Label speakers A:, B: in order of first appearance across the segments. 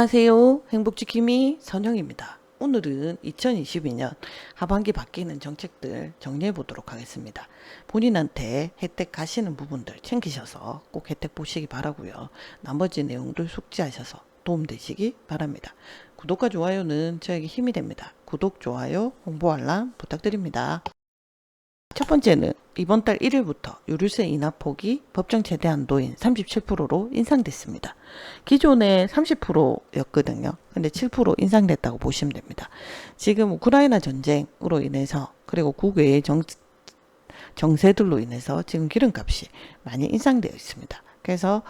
A: 안녕하세요. 행복지킴이 선영입니다. 오늘은 2022년 하반기 바뀌는 정책들 정리해 보도록 하겠습니다. 본인한테 혜택 가시는 부분들 챙기셔서 꼭 혜택 보시기 바라고요. 나머지 내용들 숙지하셔서 도움되시기 바랍니다. 구독과 좋아요는 저에게 힘이 됩니다. 구독, 좋아요, 홍보 알람 부탁드립니다. 첫 번째는 이번 달 1일부터 유류세 인하폭이 법정 최대 한도인 37%로 인상됐습니다. 기존에 30%였거든요. 근데 7% 인상됐다고 보시면 됩니다. 지금 우크라이나 전쟁으로 인해서 그리고 국외의 정세들로 인해서 지금 기름값이 많이 인상되어 있습니다. 그래서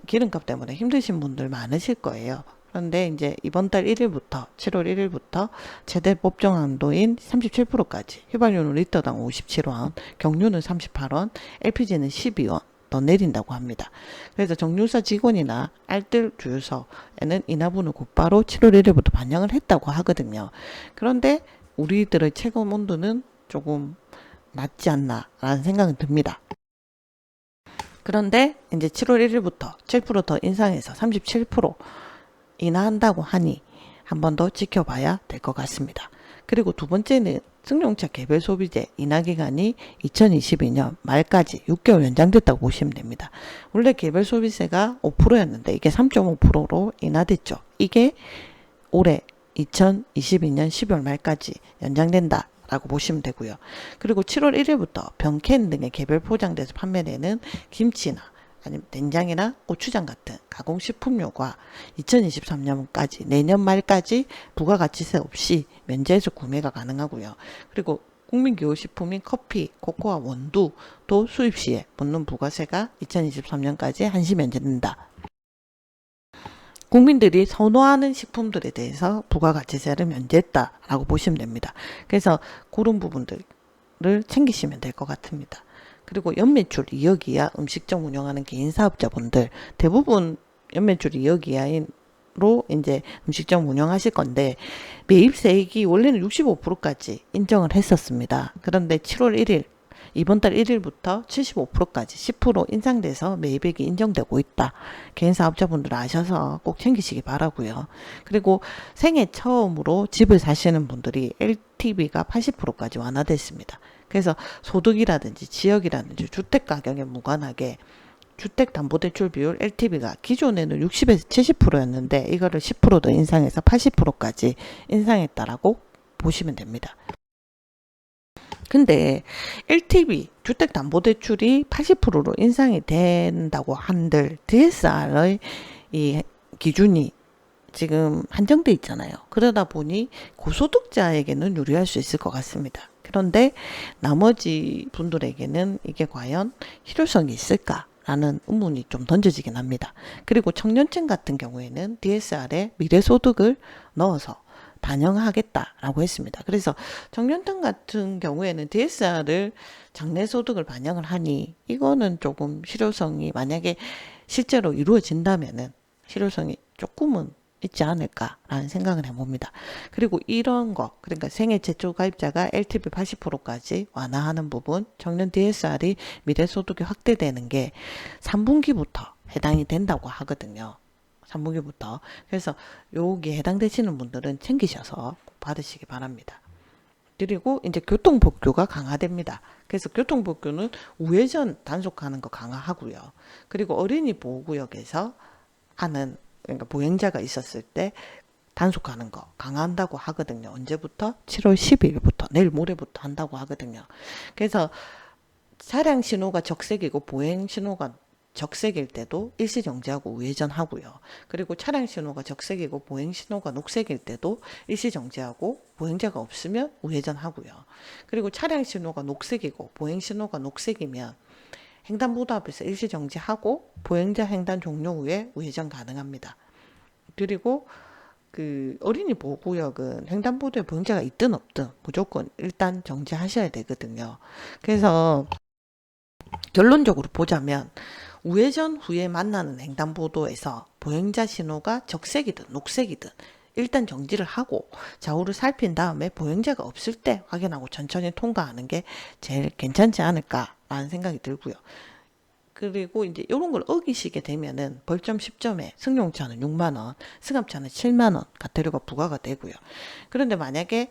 A: 기름값 때문에 힘드신 분들 많으실 거예요. 그런데 이제 이번 달 1일부터 7월 1일부터 최대 법정 한도인 37%까지 휘발유는 리터당 57원, 경유는 38원, LPG는 12원 더 내린다고 합니다. 그래서 정유사 직원이나 알뜰 주유소에는 인하분을 곧바로 7월 1일부터 반영을 했다고 하거든요. 그런데 우리들의 체감 온도는 조금 낮지 않나 라는 생각은 듭니다. 그런데 이제 7월 1일부터 7% 더 인상해서 37% 인하한다고 하니 한 번 더 지켜봐야 될 것 같습니다. 그리고 두 번째는 승용차 개별 소비세 인하 기간이 2022년 말까지 6개월 연장됐다고 보시면 됩니다. 원래 개별 소비세가 5%였는데 이게 3.5%로 인하됐죠. 이게 올해 2022년 12월 말까지 연장된다 라고 보시면 되고요. 그리고 7월 1일부터 병캔 등의 개별 포장돼서 판매되는 김치나 아니면 된장이나 고추장 같은 가공식품류가 2023년까지 내년 말까지 부가가치세 없이 면제해서 구매가 가능하고요. 그리고 국민기호식품인 커피, 코코아, 원두도 수입 시에 붙는 부가세가 2023년까지 한시 면제된다. 국민들이 선호하는 식품들에 대해서 부가가치세를 면제했다라고 보시면 됩니다. 그래서 그런 부분들을 챙기시면 될 것 같습니다. 그리고 연매출 2억 이하 음식점 운영하는 개인 사업자분들 대부분 연매출 2억 이하로 이제 음식점 운영하실 건데 매입세액이 원래는 65%까지 인정을 했었습니다. 그런데 7월 1일 이번 달 1일부터 75%까지 10% 인상돼서 매입액이 인정되고 있다. 개인 사업자분들 아셔서 꼭 챙기시기 바라고요. 그리고 생애 처음으로 집을 사시는 분들이 LTV가 80%까지 완화됐습니다. 그래서 소득이라든지 지역이라든지 주택 가격에 무관하게 주택담보대출 비율 LTV가 기존에는 60에서 70%였는데 이거를 10% 더 인상해서 80%까지 인상했다라고 보시면 됩니다. 근데 LTV 주택담보대출이 80%로 인상이 된다고 한들 DSR의 이 기준이 지금 한정돼 있잖아요. 그러다 보니 고소득자에게는 유리할 수 있을 것 같습니다. 그런데 나머지 분들에게는 이게 과연 실효성이 있을까라는 의문이 좀 던져지긴 합니다. 그리고 청년층 같은 경우에는 DSR에 미래소득을 넣어서 반영하겠다라고 했습니다. 그래서 청년층 같은 경우에는 DSR을 장래소득을 반영을 하니 이거는 조금 실효성이 만약에 실제로 이루어진다면은 실효성이 조금은 있지 않을까라는 생각을 해봅니다. 그리고 이런 거 그러니까 생애 최초 가입자가 LTV 80%까지 완화하는 부분 청년 DSR이 미래소득이 확대되는 게 3분기부터 해당이 된다고 하거든요. 3분기부터. 그래서 여기에 해당되시는 분들은 챙기셔서 받으시기 바랍니다. 그리고 이제 교통법규가 강화됩니다. 그래서 교통법규는 우회전 단속하는 거 강화하고요. 그리고 어린이 보호구역에서 하는 그러니까 보행자가 있었을 때 단속하는 거 강화한다고 하거든요. 언제부터? 7월 12일부터 내일 모레부터 한다고 하거든요. 그래서 차량 신호가 적색이고 보행 신호가 적색일 때도 일시 정지하고 우회전 하고요. 그리고 차량 신호가 적색이고 보행 신호가 녹색일 때도 일시 정지하고 보행자가 없으면 우회전 하고요. 그리고 차량 신호가 녹색이고 보행 신호가 녹색이면 횡단보도 앞에서 일시 정지하고 보행자 횡단 종료 후에 우회전 가능합니다. 그리고 그 어린이 보호구역은 횡단보도에 보행자가 있든 없든 무조건 일단 정지하셔야 되거든요. 그래서 결론적으로 보자면 우회전 후에 만나는 횡단보도에서 보행자 신호가 적색이든 녹색이든 일단 정지를 하고 좌우를 살핀 다음에 보행자가 없을 때 확인하고 천천히 통과하는 게 제일 괜찮지 않을까라는 생각이 들고요. 그리고 이제 이런 걸 어기시게 되면은 벌점 10점에 승용차는 6만 원, 승합차는 7만 원 과태료가 부과가 되고요. 그런데 만약에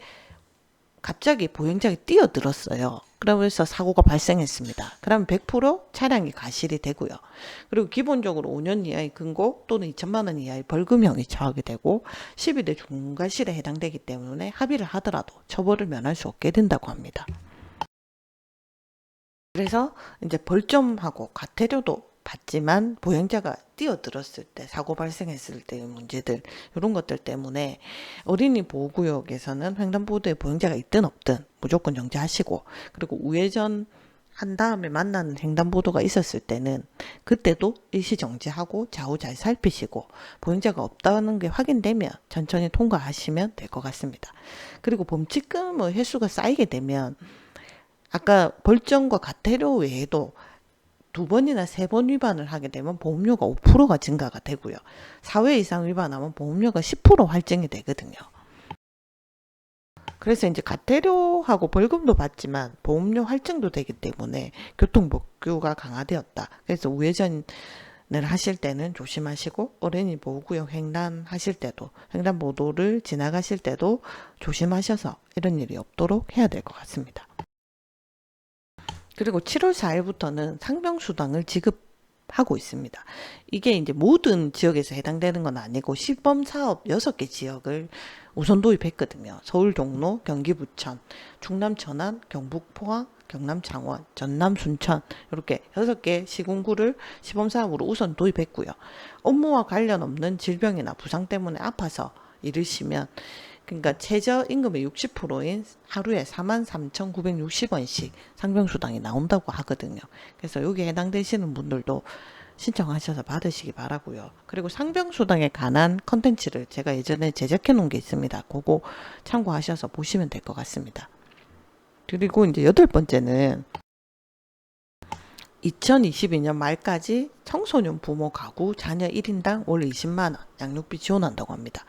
A: 갑자기 보행자가 뛰어들었어요. 그러면서 사고가 발생했습니다. 그러면 100% 차량이 과실이 되고요. 그리고 기본적으로 5년 이하의 금고 또는 2천만 원 이하의 벌금형이 처하게 되고 12대 중과실에 해당되기 때문에 합의를 하더라도 처벌을 면할 수 없게 된다고 합니다. 그래서 이제 벌점하고 과태료도 받지만 보행자가 뛰어들었을 때 사고 발생했을 때의 문제들 이런 것들 때문에 어린이 보호구역에서는 횡단보도에 보행자가 있든 없든 무조건 정지하시고, 그리고 우회전 한 다음에 만나는 횡단보도가 있었을 때는 그때도 일시 정지하고 좌우 잘 살피시고 보행자가 없다는 게 확인되면 천천히 통과하시면 될 것 같습니다. 그리고 범칙금의 횟수가 쌓이게 되면 아까 벌점과 과태료 외에도 2번이나 3번 위반을 하게 되면 보험료가 5%가 증가가 되고요. 4회 이상 위반하면 보험료가 10% 할증이 되거든요. 그래서 이제 과태료하고 벌금도 받지만 보험료 할증도 되기 때문에 교통법규가 강화되었다. 그래서 우회전을 하실 때는 조심하시고 어린이 보호구역 횡단하실 때도 횡단보도를 지나가실 때도 조심하셔서 이런 일이 없도록 해야 될 것 같습니다. 그리고 7월 4일부터는 상병수당을 지급하고 있습니다. 이게 이제 모든 지역에서 해당되는 건 아니고 시범 사업 6개 지역을 우선 도입했거든요. 서울 종로, 경기 부천, 충남 천안, 경북 포항, 경남 창원, 전남 순천 이렇게 6개 시군구를 시범 사업으로 우선 도입했고요. 업무와 관련 없는 질병이나 부상 때문에 아파서 이르시면 그러니까 최저임금의 60%인 하루에 43,960원씩 상병수당이 나온다고 하거든요. 그래서 여기에 해당되시는 분들도 신청하셔서 받으시기 바라고요. 그리고 상병수당에 관한 컨텐츠를 제가 예전에 제작해 놓은 게 있습니다. 그거 참고하셔서 보시면 될 것 같습니다. 그리고 이제 8번째는 2022년 말까지 청소년 부모 가구 자녀 1인당 월 20만원 양육비 지원한다고 합니다.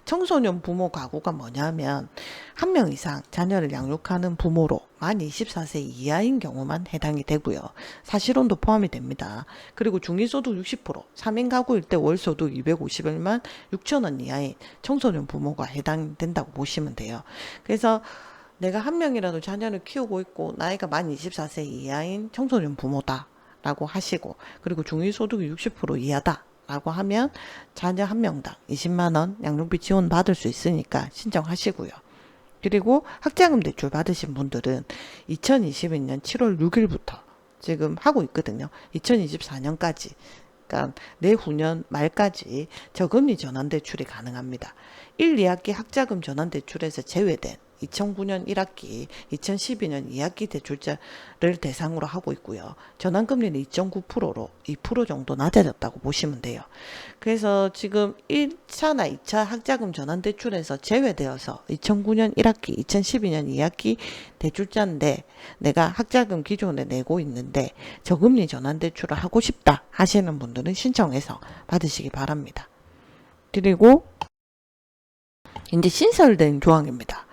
A: 청소년 부모 가구가 뭐냐면 1명 이상 자녀를 양육하는 부모로 만 24세 이하인 경우만 해당이 되고요. 사실혼도 포함이 됩니다. 그리고 중위소득 60%, 3인 가구일 때 월소득 251만 6천원 이하인 청소년 부모가 해당된다고 보시면 돼요. 그래서 내가 1명이라도 자녀를 키우고 있고 나이가 만 24세 이하인 청소년 부모다 라고 하시고, 그리고 중위소득이 60% 이하다 라고 하면 자녀 1명당 20만원 양육비 지원 받을 수 있으니까 신청하시고요. 그리고 학자금 대출 받으신 분들은 2022년 7월 6일부터 지금 하고 있거든요. 2024년까지, 그러니까 내후년 말까지 저금리 전환대출이 가능합니다. 1, 2학기 학자금 전환대출에서 제외된 2009년 1학기, 2012년 2학기 대출자를 대상으로 하고 있고요. 전환금리는 2.9%로 2% 정도 낮아졌다고 보시면 돼요. 그래서 지금 1차나 2차 학자금 전환대출에서 제외되어서 2009년 1학기, 2012년 2학기 대출자인데 내가 학자금 기존에 내고 있는데 저금리 전환대출을 하고 싶다 하시는 분들은 신청해서 받으시기 바랍니다. 그리고 이제 신설된 조항입니다.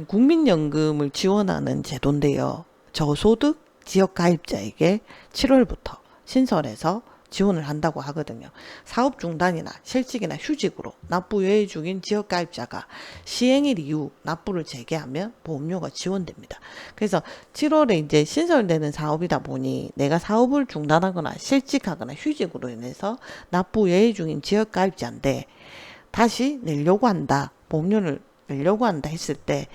A: 국민연금을 지원하는 제도인데요. 저소득 지역가입자에게 7월부터 신설해서 지원을 한다고 하거든요. 사업 중단이나 실직이나 휴직으로 납부 예외 중인 지역가입자가 시행일 이후 납부를 재개하면 보험료가 지원됩니다. 그래서 7월에 이제 신설되는 사업이다 보니 내가 사업을 중단하거나 실직하거나 휴직으로 인해서 납부 예외 중인 지역가입자인데 다시 내려고 한다, 보험료를 내려고 한다 했을 때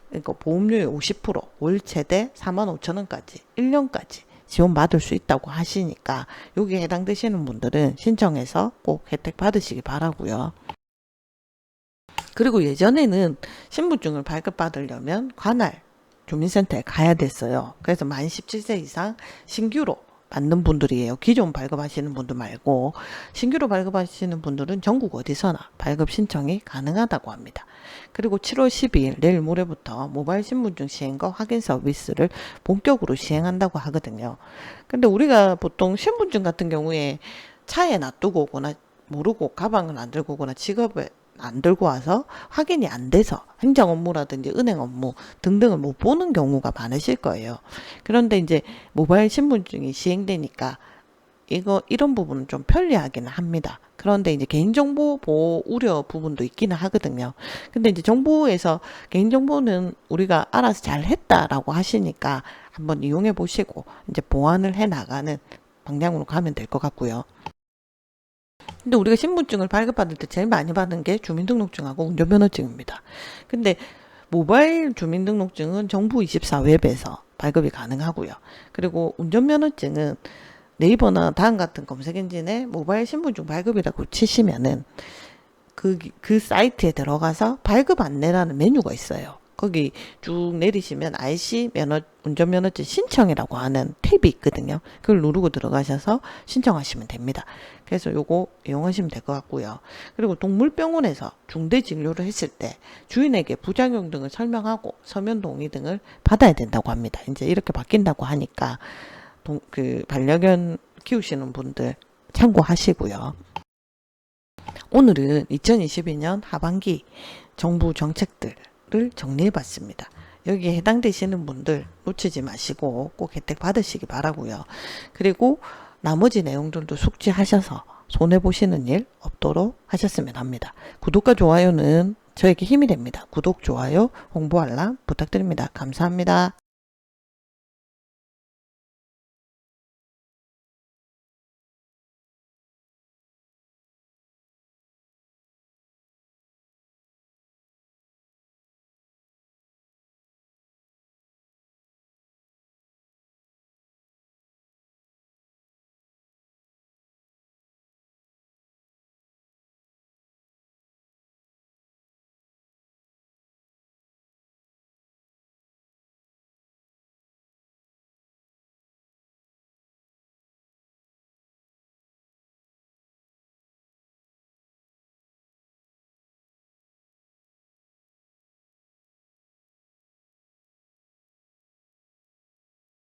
A: 그러니까 보험료의 50% 월 최대 45,000원까지 1년까지 지원받을 수 있다고 하시니까 여기에 해당되시는 분들은 신청해서 꼭 혜택 받으시기 바라고요. 그리고 예전에는 신분증을 발급받으려면 관할 주민센터에 가야 됐어요. 그래서 만 17세 이상 신규로 받는 분들이에요. 기존 발급하시는 분들 말고 신규로 발급하시는 분들은 전국 어디서나 발급 신청이 가능하다고 합니다. 그리고 7월 12일 내일 모레부터 모바일 신분증 시행과 확인 서비스를 본격으로 시행한다고 하거든요. 근데 우리가 보통 신분증 같은 경우에 차에 놔두고 오거나 모르고 가방을 안 들고 오거나 지갑에 안 들고 와서 확인이 안 돼서 행정 업무라든지 은행 업무 등등을 못 보는 경우가 많으실 거예요. 그런데 이제 모바일 신분증이 시행되니까 이런 부분은 좀 편리하기는 합니다. 그런데 이제 개인정보 보호 우려 부분도 있기는 하거든요. 근데 이제 정부에서 개인정보는 우리가 알아서 잘 했다라고 하시니까 한번 이용해 보시고 이제 보완을 해 나가는 방향으로 가면 될 것 같고요. 근데 우리가 신분증을 발급받을 때 제일 많이 받는 게 주민등록증하고 운전면허증입니다. 근데 모바일 주민등록증은 정부24 웹에서 발급이 가능하고요. 그리고 운전면허증은 네이버나 다음 같은 검색 엔진에 모바일 신분증 발급이라고 치시면은 그 사이트에 들어가서 발급 안내라는 메뉴가 있어요. 거기 쭉 내리시면 RC 운전면허증 신청이라고 하는 탭이 있거든요. 그걸 누르고 들어가셔서 신청하시면 됩니다. 그래서 요거 이용하시면 될 것 같고요. 그리고 동물병원에서 중대 진료를 했을 때 주인에게 부작용 등을 설명하고 서면 동의 등을 받아야 된다고 합니다. 이제 이렇게 바뀐다고 하니까 반려견 키우시는 분들 참고하시고요. 오늘은 2022년 하반기 정부 정책들을 정리해 봤습니다. 여기에 해당되시는 분들 놓치지 마시고 꼭 혜택 받으시기 바라고요. 그리고 나머지 내용들도 숙지하셔서 손해보시는 일 없도록 하셨으면 합니다. 구독과 좋아요는 저에게 힘이 됩니다. 구독, 좋아요, 홍보 알람 부탁드립니다. 감사합니다.